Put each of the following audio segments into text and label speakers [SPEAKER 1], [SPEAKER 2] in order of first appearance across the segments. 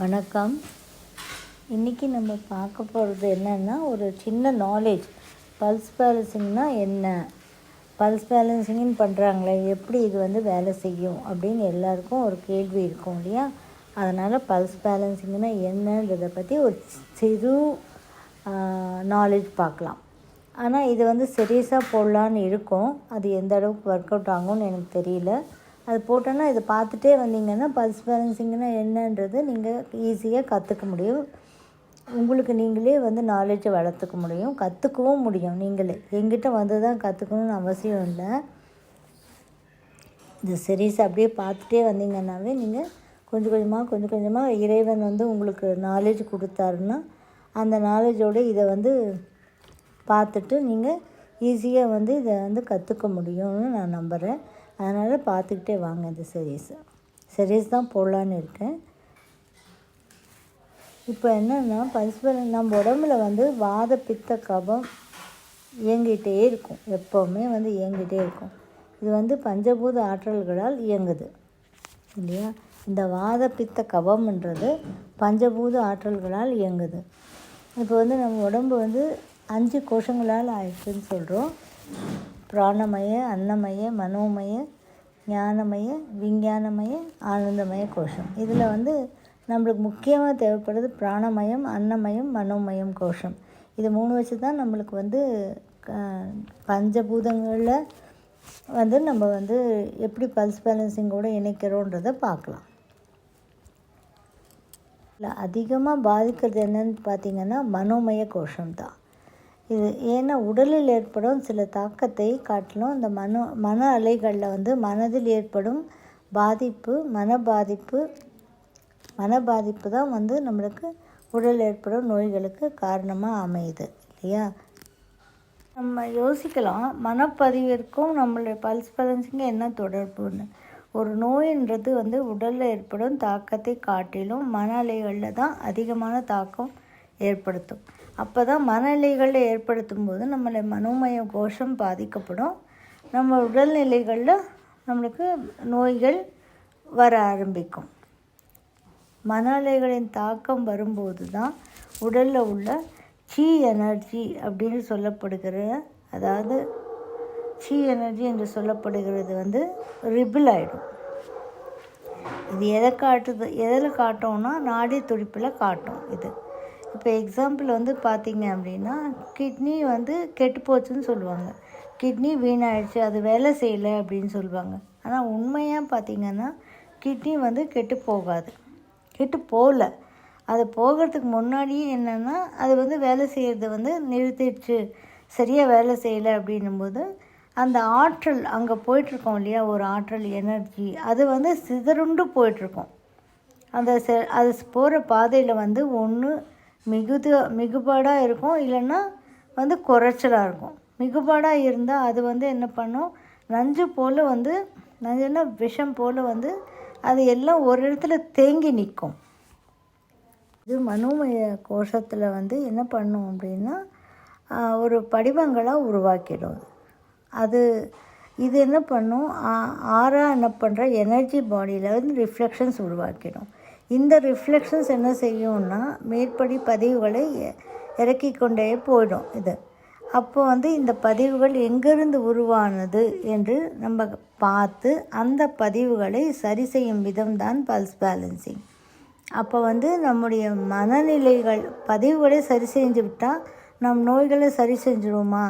[SPEAKER 1] வணக்கம். இன்றைக்கி நம்ம பார்க்க போகிறது என்னென்னா, ஒரு சின்ன நாலேஜ். பல்ஸ் பேலன்சிங்னா என்ன, பல்ஸ் பேலன்சிங்னு பண்ணுறாங்களே, எப்படி இது வேலை செய்யும் அப்படின்னு எல்லாருக்கும் ஒரு கேள்வி இருக்கும் இல்லையா? அதனால் பல்ஸ் பேலன்சிங்னா என்னன்றதை பற்றி ஒரு சிறு நாலேஜ் பார்க்கலாம். ஆனால் இது சீரியஸாக போடலான்னு இருக்கும். அது எந்த அளவுக்கு ஒர்க் அவுட் ஆகும்னு எனக்கு தெரியல. அது போட்டோன்னா இதை பார்த்துட்டே வந்தீங்கன்னா பல்ஸ் பேலன்சிங்னா என்னன்றது நீங்கள் ஈஸியாக கற்றுக்க முடியும். உங்களுக்கு நீங்களே நாலேஜை வளர்த்துக்க முடியும், கற்றுக்கவும் முடியும். நீங்களே எங்கிட்ட வந்து தான் கற்றுக்கணுன்னு அவசியம் இல்லை. இந்த சீரீஸ் அப்படியே பார்த்துட்டே வந்தீங்கன்னாவே நீங்கள் கொஞ்சம் கொஞ்சமாக இறைவன் உங்களுக்கு நாலேஜ் கொடுத்தாருன்னா அந்த நாலேஜோடு இதை பார்த்துட்டு நீங்கள் ஈஸியாக இதை கற்றுக்க முடியும்னு நான் நம்புகிறேன். அதனால் பார்த்துக்கிட்டே வாங்க. இந்த சீரீஸ் தான் போடலான்னு இருக்கேன். இப்போ என்னென்னா, நம்ம உடம்புல வாத பித்த கபம் இயங்கிட்டே இருக்கும். எப்போவுமே இயங்கிட்டே இருக்கும். இது பஞ்சபூத ஆற்றல்களால் இயங்குது இல்லையா? இந்த வாத பித்த கபம்ன்றது பஞ்சபூத ஆற்றல்களால் இயங்குது. இப்போ நம்ம உடம்பு 5 கோஷங்களால் ஆயிடுச்சுன்னு சொல்கிறோம். பிராணமய, அன்னமய, மனோமய, ஞானமய, விஞ்ஞானமய, ஆனந்தமய கோஷம். இதில் நம்மளுக்கு முக்கியமாக தேவைப்படுறது பிராணமயம், அன்னமயம், மனோமயம் கோஷம். இது 3 வச்சு தான் நம்மளுக்கு பஞ்சபூதங்களில் நம்ம எப்படி பல்ஸ் பேலன்சிங்கோடு இணைக்கிறோன்றதை பார்க்கலாம். இல்லை, அதிகமாக பாதிக்கிறது என்னன்னு பார்த்திங்கன்னா மனோமய கோஷம் தான். இது ஏன்னா உடலில் ஏற்படும் சில தாக்கத்தை காட்டிலும் இந்த மன அலைகளில் மனதில் ஏற்படும் பாதிப்பு, மன பாதிப்பு தான் நம்மளுக்கு உடலில் ஏற்படும் நோய்களுக்கு காரணமாக அமையுது இல்லையா? நம்ம யோசிக்கலாம், மனப்பதிவிற்கும் நம்மளுடைய பல்ஸ் பேலன்சிங்கும் என்ன தொடர்புன்னு. ஒரு நோயின்றது உடலில் ஏற்படும் தாக்கத்தை காட்டிலும் மன அலைகளில் தான் அதிகமான தாக்கம் ஏற்படுத்தும். அப்போ தான் மன அலைகளில் ஏற்படுத்தும் போது நம்மளை மனோமய கோஷம் பாதிக்கப்படும். நம்ம உடல்நிலைகளில் நம்மளுக்கு நோய்கள் வர ஆரம்பிக்கும். மன அலைகளின் தாக்கம் வரும்போது தான் உடலில் உள்ள சி எனர்ஜி அப்படின்னு சொல்லப்படுகிற, அதாவது சி எனர்ஜி என்று சொல்லப்படுகிறது ரிபிள் ஆகிடும். இது எதில் காட்டோம்னா நாடி துடிப்பில் காட்டும். இது இப்போ எக்ஸாம்பிள் பார்த்திங்க அப்படின்னா, கிட்னி கெட்டு போச்சுன்னு சொல்லுவாங்க. கிட்னி வீணாயிடுச்சு, அது வேலை செய்யலை அப்படின்னு சொல்லுவாங்க. ஆனால் உண்மையாக பார்த்திங்கன்னா கிட்னி கெட்டு போகாது, கெட்டு போகல. அது போகிறதுக்கு முன்னாடியே என்னென்னா அது வேலை செய்கிறது நிறுத்திடுச்சு, சரியாக வேலை செய்யலை அப்படின்னும்போது அந்த ஆற்றல் அங்கே போயிட்டுருக்கோம் இல்லையா, ஒரு ஆற்றல் எனர்ஜி, அது சிதறுண்டு போயிட்டுருக்கோம். அது போகிற பாதையில் ஒன்று மிகுபாடாக இருக்கும், இல்லைன்னா குறைச்சலாக இருக்கும். மிகுபாடாக இருந்தால் அது என்ன பண்ணும், நஞ்சு போல் நஞ்சுன்னா விஷம் போல் அது எல்லாம் ஒரு இடத்துல தேங்கி நிற்கும். இது மனோமய கோஷத்தில் என்ன பண்ணும் அப்படின்னா ஒரு படிவங்களாக உருவாக்கிடும். இது என்ன பண்ணும், என்ன பண்ணுற எனர்ஜி பாடியில் ரிஃப்ளெக்ஷன்ஸ் உருவாக்கிடும். இந்த ரிஃப்ளெக்ஷன்ஸ் என்ன செய்யும்னா மேற்படி பதிவுகளை இறக்கி கொண்டே போயிடும். இது அப்போ இந்த பதிவுகள் எங்கேருந்து உருவானது என்று நம்ம பார்த்து அந்த பதிவுகளை சரி செய்யும் விதம்தான் பல்ஸ் பேலன்சிங். அப்போ நம்முடைய மனநிலைகள் பதிவுகளை சரி செஞ்சு விட்டால் நம் நோய்களை சரி செஞ்சிடுவோமா,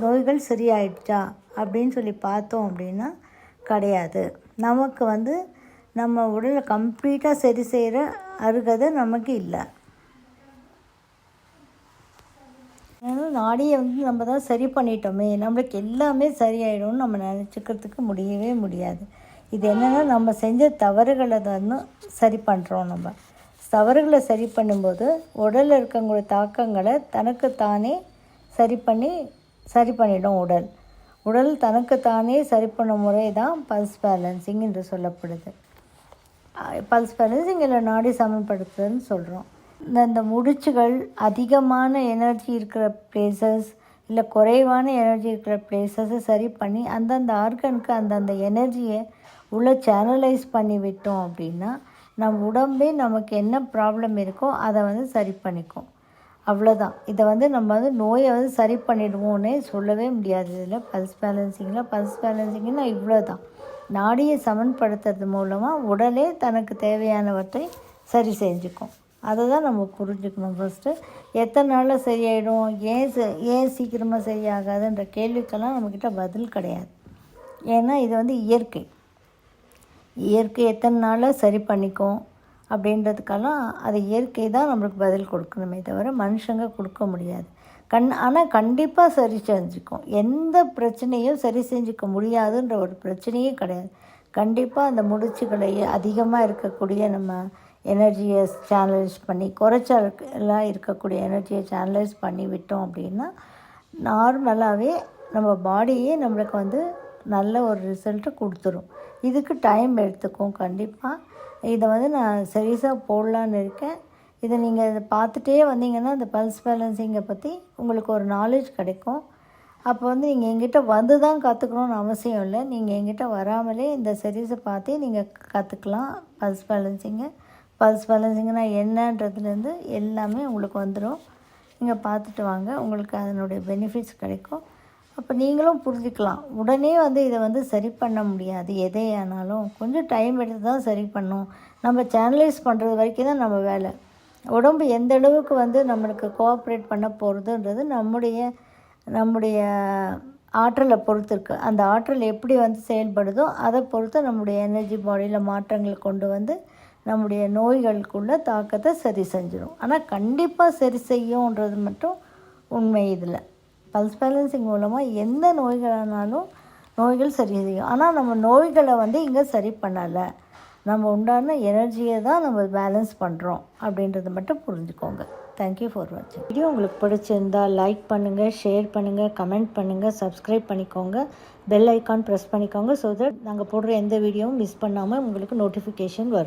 [SPEAKER 1] நோய்கள் சரியாயிடுச்சா அப்படின்னு சொல்லி பார்த்தோம் அப்படின்னா கிடையாது. நமக்கு நம்ம உடலை கம்ப்ளீட்டாக சரி செய்கிற அருகதை நமக்கு இல்லை. ஏன்னா நாடியை நம்ம தான் சரி பண்ணிட்டோமே, நம்மளுக்கு எல்லாமே சரியாயிடும்னு நம்ம நினச்சிக்கிறதுக்கு முடியவே முடியாது. இது என்னென்னா நம்ம செஞ்ச தவறுகளை சரி பண்ணுறோம். நம்ம தவறுகளை சரி பண்ணும்போது உடலில் இருக்கக்கூடிய தாக்கங்களை தனக்குத்தானே சரி பண்ணிடும். உடல் தனக்குத்தானே சரி பண்ணும் முறை தான் பல்ஸ் பேலன்சிங் என்று சொல்லப்படுது. பல்ஸ் பேலன்சிங் இல்லை நாடி சமன்படுத்துறதுன்னு சொல்கிறோம். இந்த முடிச்சுகள் அதிகமான எனர்ஜி இருக்கிற பிளேசஸ் இல்லை குறைவான எனர்ஜி இருக்கிற பிளேசஸை சரி பண்ணி அந்தந்த ஆர்கனுக்கு அந்தந்த எனர்ஜியை உள்ளே சேனலைஸ் பண்ணி விட்டோம் அப்படின்னா நம் உடம்பே நமக்கு என்ன ப்ராப்ளம் இருக்கோ அதை வந்து சரி பண்ணிக்கும். அவ்வளோதான். இதை வந்து நம்ம வந்து நோயை வந்து சரி பண்ணிடுவோன்னே சொல்லவே முடியாது. இதில் பல்ஸ் பேலன்சிங்னா இவ்வளோ தான். நாடியை சமன்படுத்துறது மூலமாக உடலே தனக்கு தேவையானவற்றை சரி செஞ்சுக்கும். அதை தான் நம்ம புரிஞ்சுக்கணும். ஃபஸ்ட்டு எத்தனை நாளில் சரியாயிடும், ஏன் சீக்கிரமாக சரியாகாதுன்ற கேள்விக்கெல்லாம் நம்மக்கிட்ட பதில் கிடையாது. ஏன்னா இது வந்து இயற்கை எத்தனை நாளில் சரி பண்ணிக்கும் அப்படின்றதுக்கெல்லாம் அது இயற்கை தான் நம்மளுக்கு பதில் கொடுக்கணுமே தவிர மனுஷங்க கொடுக்க முடியாது. ஆனால் கண்டிப்பாக சரி செஞ்சுக்கும். எந்த பிரச்சனையும் சரி செஞ்சுக்க முடியாதுன்ற ஒரு பிரச்சனையே கிடையாது. கண்டிப்பாக அந்த முடிச்சுகளை அதிகமாக இருக்கக்கூடிய நம்ம எனர்ஜியை சேனலைஸ் பண்ணி குறைச்சலாம் இருக்கக்கூடிய எனர்ஜியை சேனலைஸ் பண்ணி விட்டோம் அப்படின்னா நார்மலாகவே நம்ம பாடியே நம்மளுக்கு வந்து நல்ல ஒரு ரிசல்ட்டு கொடுத்துரும். இதுக்கு டைம் எடுத்துக்கும் கண்டிப்பாக. இதை வந்து நான் சீரியஸாக போடலான்னு இருக்கேன். இதை நீங்கள் இதை பார்த்துட்டே வந்தீங்கன்னா இந்த பல்ஸ் பேலன்சிங்கை பற்றி உங்களுக்கு ஒரு நாலேஜ் கிடைக்கும். அப்போ வந்து நீங்கள் எங்கிட்ட வந்து தான் கற்றுக்கணுன்னு அவசியம் இல்லை. நீங்கள் எங்கிட்ட வராமலே இந்த சீரீஸை பார்த்தே நீங்கள் கற்றுக்கலாம். பல்ஸ் பேலன்சிங்னா என்னன்றதுலேருந்து எல்லாமே உங்களுக்கு வந்துடும். நீங்கள் பார்த்துட்டு வாங்க, உங்களுக்கு அதனுடைய பெனிஃபிட்ஸ் கிடைக்கும். அப்போ நீங்களும் புரிஞ்சுக்கலாம். உடனே வந்து இதை வந்து சரி பண்ண முடியாது. எதையானாலும் கொஞ்சம் டைம் எடுத்து தான் சரி பண்ணணும். நம்ம சேனலைஸ் பண்ணுறது வரைக்கும் தான் நம்ம வேலை. உடம்பு எந்த அளவுக்கு வந்து நம்மளுக்கு கோஆப்ரேட் பண்ண போகிறதுன்றது நம்முடைய ஆற்றலை பொறுத்து இருக்குது. அந்த ஆற்றல் எப்படி வந்து செயல்படுதோ அதை பொறுத்து நம்முடைய எனர்ஜி பாடியில் மாற்றங்களை கொண்டு வந்து நம்முடைய நோய்களுக்குள்ள தாக்கத்தை சரி செஞ்சிடும். ஆனால் கண்டிப்பாக சரி செய்யும்ன்றது மட்டும் உண்மை. இதில் பல்ஸ் பேலன்சிங் மூலமாக எந்த நோய்கள் சரி செய்யும். ஆனால் நம்ம நோய்களை வந்து இங்கே சரி பண்ணலை. நம்ம உண்டான எனர்ஜியை தான் நம்ம பேலன்ஸ் பண்ணுறோம் அப்படின்றத மட்டும் புரிஞ்சுக்கோங்க. தேங்க்யூ ஃபார் வாட்சிங். வீடியோ உங்களுக்கு பிடிச்சிருந்தால் லைக் பண்ணுங்கள், ஷேர் பண்ணுங்கள், கமெண்ட் பண்ணுங்கள், சப்ஸ்கிரைப் பண்ணிக்கோங்க, பெல் ஐக்கான் ப்ரெஸ் பண்ணிக்கோங்க. ஸோ தட் நாங்கள் போடுற எந்த வீடியோவும் மிஸ் பண்ணாமல் உங்களுக்கு நோட்டிஃபிகேஷன் வரும்.